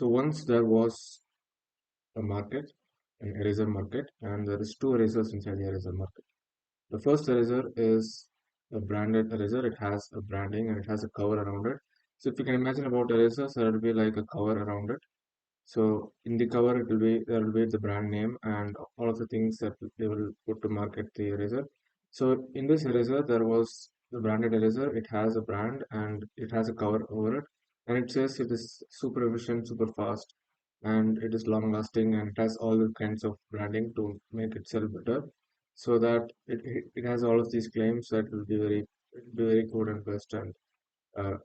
So once there was a market, an eraser market, and there is two erasers inside the eraser market. The first eraser is a branded eraser. It has a branding and it has a cover around it. So if you can imagine about erasers, there will be like a cover around it. So in the cover, it will be there will be the brand name and all of the things that they will put to market the eraser. So in this eraser, there was the branded eraser. It has a brand and it has a cover over it, and it says it is super efficient, super fast, and it is long lasting, and it has all the kinds of branding to make it sell better. So that it has all of these claims that it will be very good and best and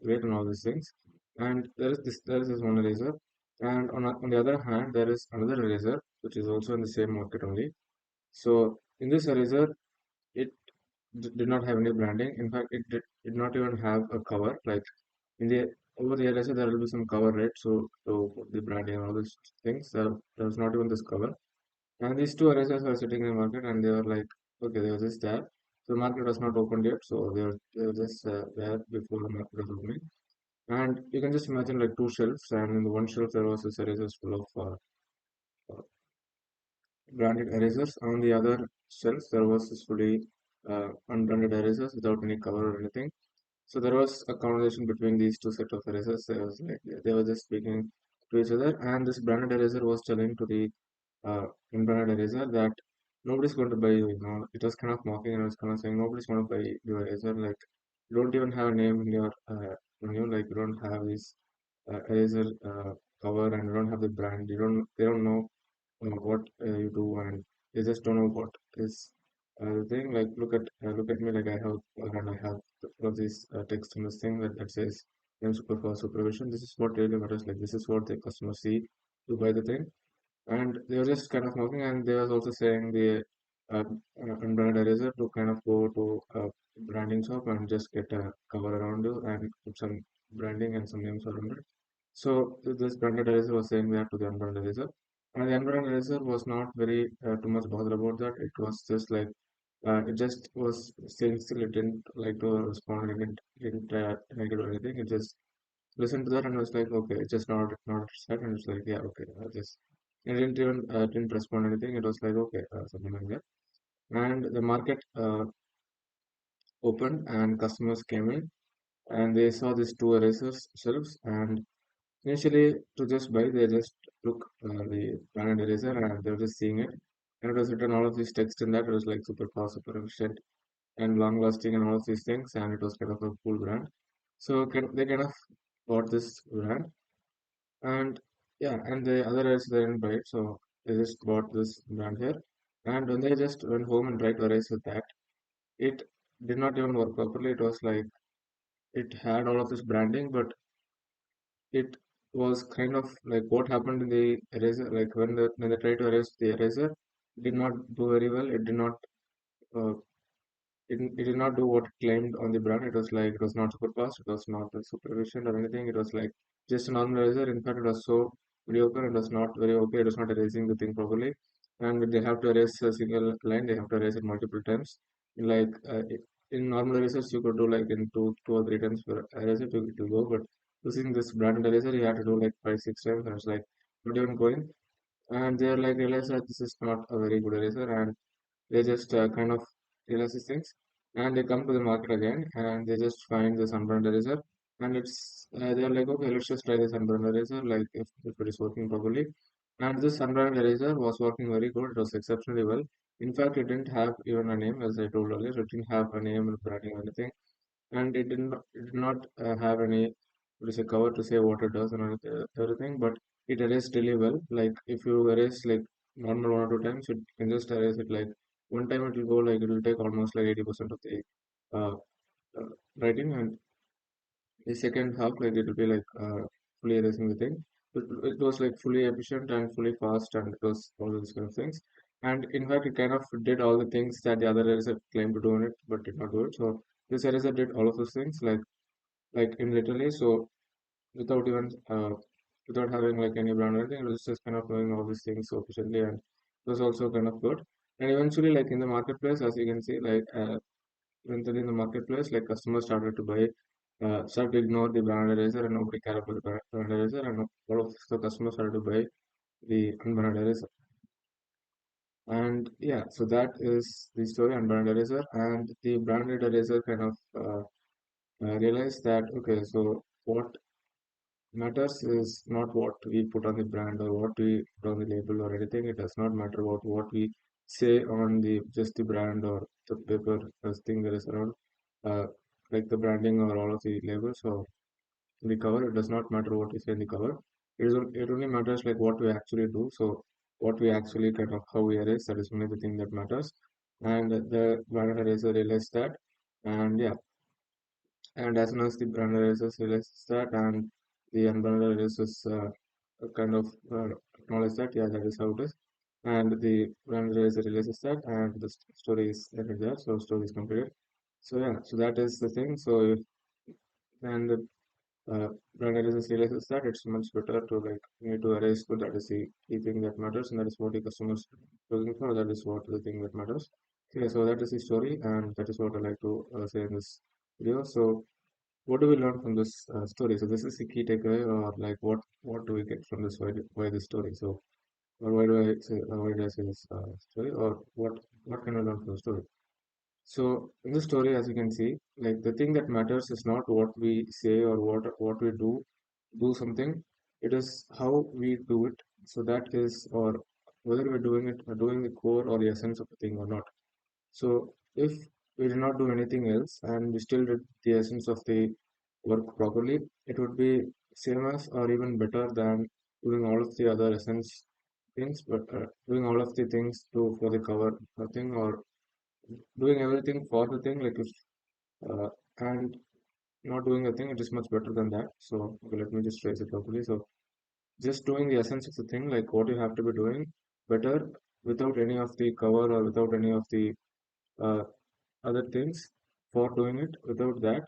great and all these things. And there is this one eraser, and on the other hand there is another eraser which is also in the same market only. So in this eraser, it did not have any branding. In fact, did not even have a cover. Like in the over the eraser there will be some cover, right? So to put the branding and all these things, there was not even this cover. And these two erasers were sitting in the market, and they were like, okay, they were just there. So the market was not opened yet, so they were just there before the market was opening. And you can just imagine like two shelves, and in the one shelf there was this erasers full of uh, branded erasers. On the other shelves there was this fully unbranded erasers without any cover or anything. So there was a conversation between these two set of erasers. There was like they were just speaking to each other, and this branded eraser was telling to the unbranded eraser that nobody's going to buy you. You know, it was kind of mocking and it was kind of saying nobody's going to buy your eraser. Like you don't even have a name in your menu. Like you don't have this eraser cover, and you don't have the brand. They don't know what you do, and they just don't know what is the thing. Like look at me, like I have and I have all of this text in this thing that says I'm super for supervision. This is what really matters. Like this is what the customers see to buy the thing. And they were just kind of mocking, and they was also saying the unbranded eraser to kind of go to a branding shop and just get a cover around you and put some branding and some names around it. So this branded eraser was saying that to the unbranded eraser, and the unbranded eraser was not very too much bothered about that. It was just like it just was saying still. It didn't like to respond. It didn't like to do anything. It just listened to that and was like, okay, it just not said, and it's like, yeah, okay, just. It didn't even didn't respond anything. It was like, okay, something like that. And the market opened, and customers came in, and they saw these two erasers shelves, and initially, to just buy, they just took the branded eraser and they were just seeing it. And it was written all of this text in that. It was like super fast, super efficient, and long lasting, and all of these things. And it was kind of a cool brand. So they kind of bought this brand. And yeah, and the other eraser they didn't buy it. So they just bought this brand here. And when they just went home and tried to erase with that, it did not even work properly. It was like it had all of this branding, but it was kind of like what happened in the eraser, like when they tried to erase the eraser, it did not do very well. Uh, it did not do what it claimed on the brand. It was like it was not super fast, it was not super efficient or anything. It was like just a normal eraser. In fact, it was so mediocre. It was not very okay. It was not erasing the thing properly, and they have to erase a single line. They have to erase it multiple times. Like in normal erasers, you could do like in two or three times per eraser to go, but using this branded eraser, you have to do like 5 6 times, and it's like not even going. And they're like realize that this is not a very good eraser, and they just kind of realize these things, and they come to the market again, and they just find this unburned eraser, and they're like, okay, let's just try this unburned eraser, like if it is working properly. And this unburned eraser was working very good. It was exceptionally well. In fact, it didn't have even a name, as I told earlier. It didn't have a name or branding or anything, and it did not have any what is a cover to say what it does and everything, but it erased really well. Like if you erase like normal 1 or 2 times, you can just erase it like one time. It will go like it will take almost like 80% of the uh, uh, writing, and the second half like it will be like fully erasing the thing. It was like fully efficient and fully fast, and it was all those kind of things. And in fact, it kind of did all the things that the other eraser claimed to do in it, but did not do it. So this eraser did all of those things like in literally. So without even without having like any brand or anything, it was just kind of doing all these things so efficiently, and it was also kind of good. And eventually, like in the marketplace, as you can see, like eventually in the marketplace, like customers started to buy Started to ignore the branded eraser and nobody cared about the branded eraser, and all of the customers started to buy the unbranded eraser. And yeah, so that is the story on branded eraser. And the branded eraser kind of realized that okay, so what matters is not what we put on the brand or what we put on the label or anything. It does not matter about what we say on the just the brand or the paper thing that is around, uh, like the branding or all of the labels or the cover. It does not matter what we say in the cover. It only matters like what we actually do. So what we actually kind of how we erase, that is only the thing that matters. And the brand eraser realized that, and yeah, and as soon as the brand erasers realizes that, and the unbranded erasers kind of acknowledge that, yeah, that is how it is. And the brand eraser realizes that, and the story is ended there. So story is completed. So yeah, so that is the thing. So if and the brand erasers realizes that, it's much better to like need to erase, but that is the key thing that matters, and that is what the customers looking for. That is what the thing that matters. Okay, so that is the story, and that is what I like to say in this video. So what do we learn from this story? So this is the key takeaway, or like what do we get from this? Why this story? So or why do I say this story? Or what can we learn from the story? So in the story, as you can see, like the thing that matters is not what we say or what we do something. It is how we do it. So that is, or whether we're doing it, doing the core or the essence of the thing or not. So if we did not do anything else and we still did the essence of the work properly, it would be same as or even better than doing all of the other essence things, but doing all of the things to for the cover thing or doing everything for the thing, like if uh, and not doing a thing, it is much better than that. So okay, let me just phrase it properly. So just doing the essence of the thing, like what you have to be doing better without any of the cover or without any of the uh, other things for doing it. Without that,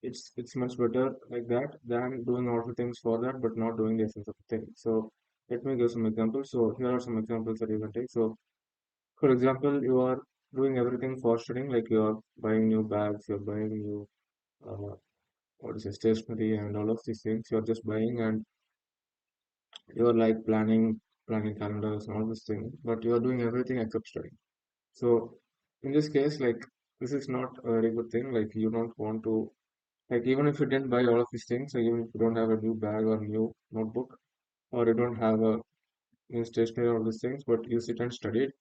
it's much better like that than doing all the things for that but not doing the essence of the thing. So let me give some examples. So here are some examples that you can take. So for example, you are doing everything for studying, like you are buying new bags, you're buying new uh, what is it, stationery and all of these things. You're just buying and you're like planning calendars and all these things, but you're doing everything except studying. So in this case, like this is not a very good thing. Like you don't want to, like even if you didn't buy all of these things, so even if you don't have a new bag or new notebook, or you don't have a new stationery or all these things, but you sit and study it,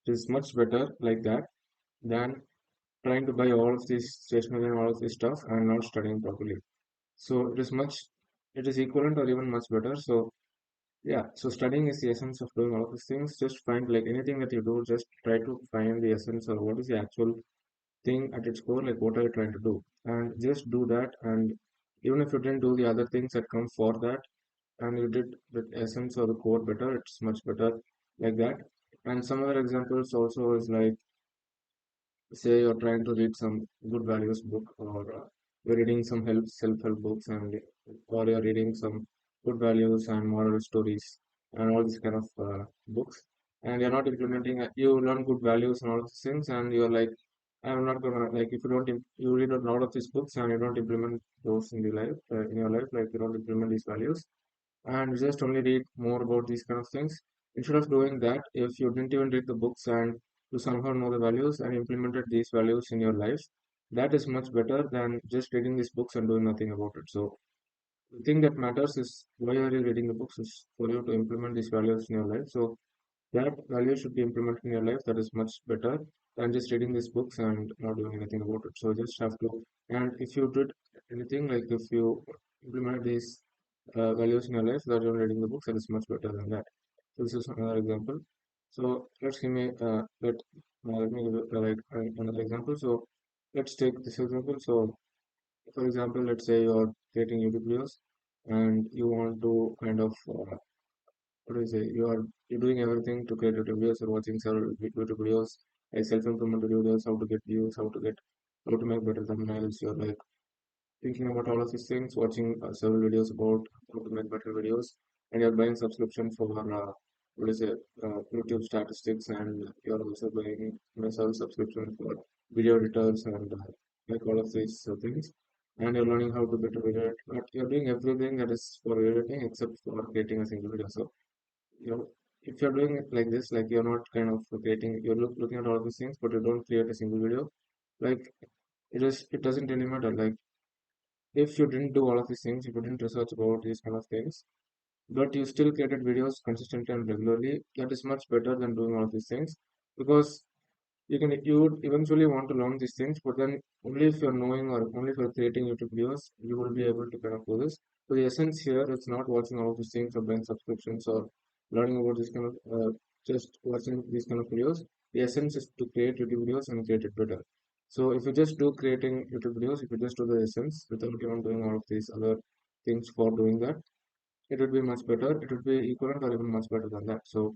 it is much better like that than trying to buy all of this stationery and all of this stuff and not studying properly. So it is equivalent or even much better. So yeah, so studying is the essence of doing all of these things. Just find like anything that you do, just try to find the essence or what is the actual thing at its core, like what are you trying to do, and just do that. And even if you didn't do the other things that come for that, and you did the essence or the core better, it's much better like that. And some other examples also is like say you're trying to read some good values book or you're reading some self-help books and or you're reading some good values and moral stories and all these kind of books, and you're not implementing you learn good values and all of these things, and you're like I'm not gonna like if you don't you read a lot of these books and you don't implement those in the life in your life, like you don't implement these values and just only read more about these kind of things. Instead of doing that, if you didn't even read the books and you somehow know the values and implemented these values in your life, that is much better than just reading these books and doing nothing about it. So the thing that matters is why are you reading the books is for you to implement these values in your life. So that value should be implemented in your life. That is much better than just reading these books and not doing anything about it. So just have to, and if you did anything, like if you implement these values in your life without even reading the books, that is much better than that. So this is another example. So let's give me let me give you, like another example. So let's take this example. So for example, let's say you're creating YouTube videos and you want to kind of what do you say? You're doing everything to create YouTube videos. You're watching several YouTube videos, like self-improvement videos, how to get views, how to make better thumbnails. You're like thinking about all of these things, watching several videos about how to make better videos, and you're buying subscription for what is it? YouTube statistics, and you're also buying myself subscription for video editors and like all of these things. and you're learning how to better video edit, but you're doing everything that is for video editing except for creating a single video. So you know, if you're doing it like this, like you're not kind of creating, you're looking at all of these things, but you don't create a single video, like it doesn't really matter. Like if you didn't do all of these things, if you didn't research about these kind of things, but you still created videos consistently and regularly, that is much better than doing all of these things, because you would eventually want to learn these things, but then only if you're knowing or only if you're creating YouTube videos, you will be able to kind of do this. So the essence here is not watching all of these things or buying subscriptions or learning about this kind of just watching these kind of videos. The essence is to create YouTube videos and create it better. So if you just do creating YouTube videos, if you just do the essence without even doing all of these other things for doing that, it would be much better. It would be equivalent or even much better than that. So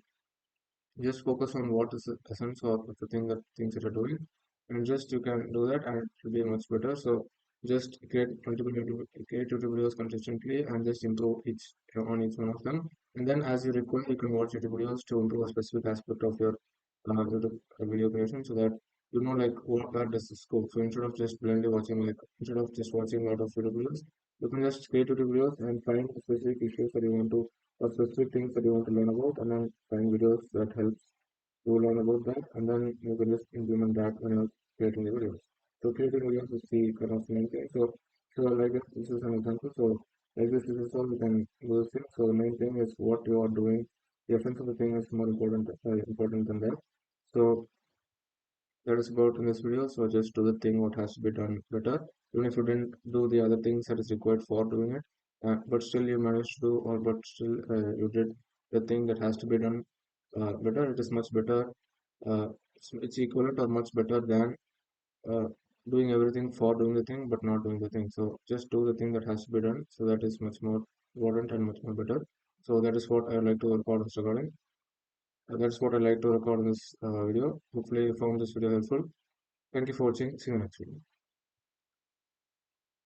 just focus on what is the essence of the things that you're doing, and just you can do that, and it will be much better. So just create YouTube videos consistently, and just improve each on each one of them. And then as you require, you can watch YouTube videos to improve a specific aspect of your YouTube video creation, so that you know like where does this go. So instead of just watching a lot of YouTube videos, you can just create YouTube videos and find specific issues that you want to, or specific things that you want to learn about, and then find videos that help you learn about that, and then you can just implement that when you're creating the videos. So creating videos is the kind of main thing. So like this is an example. So like this is how you can do this thing. So the main thing is what you are doing. The essence of the thing is more important than that. So that is about in this video. So just do the thing what has to be done better, even if you didn't do the other things that is required for doing it, but still you managed to do, or but still you did the thing that has to be done better. It is much better. It's equivalent or much better than uh, doing everything for doing the thing but not doing the thing. So just do the thing that has to be done, so that is much more important and much more better. So that is what I like to record this recording. That's what I like to record in this video. Hopefully you found this video helpful. Thank you for watching. See you next video.